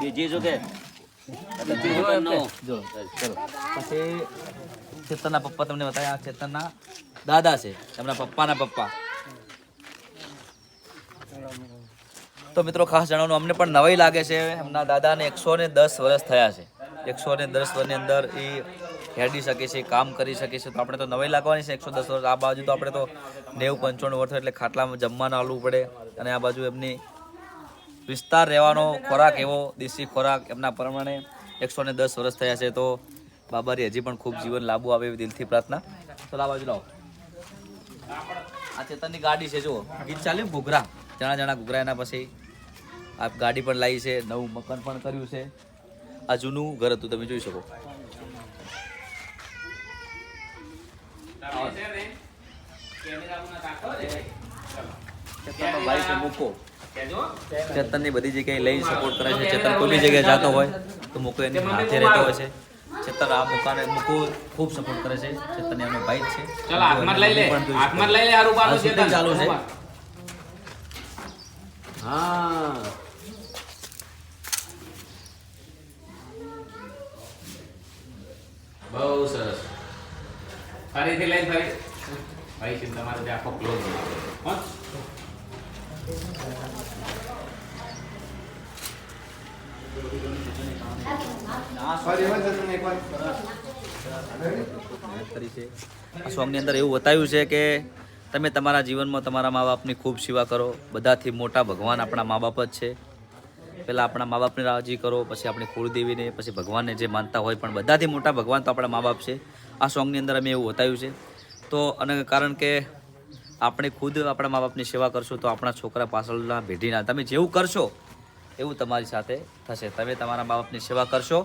બીજી જો કે જો ચલો પછી ચેતનના પપ્પા તમને બતાવ્યા, આ ચેતનના દાદા છે, એમના પપ્પાના પપ્પા. તો મિત્રો ખાસ જણાવવાનું અમને પણ નવાઈ લાગે છે, એમના દાદાને 110 વર્ષ થયા છે. 110 વર્ષની અંદર એ હેડી શકે છે, કામ કરી શકે છે, તો આપણે તો નવાઈ લાગવાની છે. 110 વર્ષ આ બાજુ તો આપણે તો 90-95 વર્ષ એટલે ખાટલામાં જમવાનું આલવું પડે, અને આ બાજુ એમની વિસ્તાર રહેવાનો ખોરાક એવો દેશી ખોરાક એમના પ્રમાણે 110 વર્ષ થયા છે. તો બાબારી હજી પણ ખૂબ જીવન લાંબુ આવે એવી દિલથી પ્રાર્થના. તો આ બાજુ લાવો, આ ચેતનની ગાડી છે, જુઓ ગીત ચાલ્યું ઘૂઘરા, જણા જણા ઘૂઘરા. એના પછી આ ગાડી પણ લાવી છે, નવું મકાન પણ કર્યું છે. આ જૂનું ઘર હતું, તમે જોઈ શકો. ભાઈ છે મૂકો, ચેતનની બધી જગ્યાએ લઈ સપોર્ટ કરે છે. ચેતન કોઈ બી જગ્યાએ જતો હોય તો મૂકો એની હાથે રહેતો હોય છે. ચેતન આ મુકાને મૂકો ખૂબ સપોર્ટ કરે છે. ચેતન એમનો ભાઈ જ છે. ચાલો હાથમાં લઈ લે, હાથમાં લઈ લે. હારું બાનું ચેતન ચાલુ છે. હા બહુ સરસ. ફરીથી લઈ ફરી ભાઈ છે તમારે આખો ક્લોઝ હો. આ સોંગની અંદર એવું બતાવ્યું છે કે તમે તમારા જીવનમાં તમારા મા બાપની ખૂબ સેવા કરો. બધાથી મોટા ભગવાન આપણા મા બાપ જ છે. પહેલાં આપણા મા બાપને રાજી કરો, પછી આપણી કુળદેવીને, પછી ભગવાનને જે માનતા હોય, પણ બધાથી મોટા ભગવાન તો આપણા મા બાપ છે. આ સોંગની અંદર અમે એવું બતાવ્યું છે. તો અને કારણ કે આપણે ખુદ આપણા મા બાપની સેવા કરશું તો આપણા છોકરા પાછળના પેઢીના તમે જેવું કરશો એવું તમારી સાથે થશે. તમે તમારા મા બાપની સેવા કરશો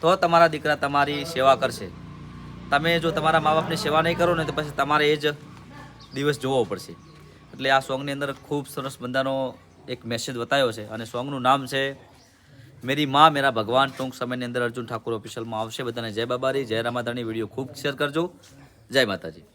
તો તમારા દીકરા તમારી સેવા કરશે. તમે જો તમારા મા બાપની સેવા નહીં કરો ને તો પછી તમારે એ જ દિવસ જોવો પડશે. એટલે આ સોંગની અંદર ખૂબ સરસ બંધાનો એક મેસેજ બતાવ્યો છે, અને સોંગનું નામ છે મેરી માં મેરા ભગવાન. ટૂંક સમયની અંદર અર્જુન ઠાકુર ઓફિશિયલમાં આવશે. બધાને જય બાબારી, જય રામાધણી. વિડીયો ખૂબ શેર કરજો. જય માતાજી.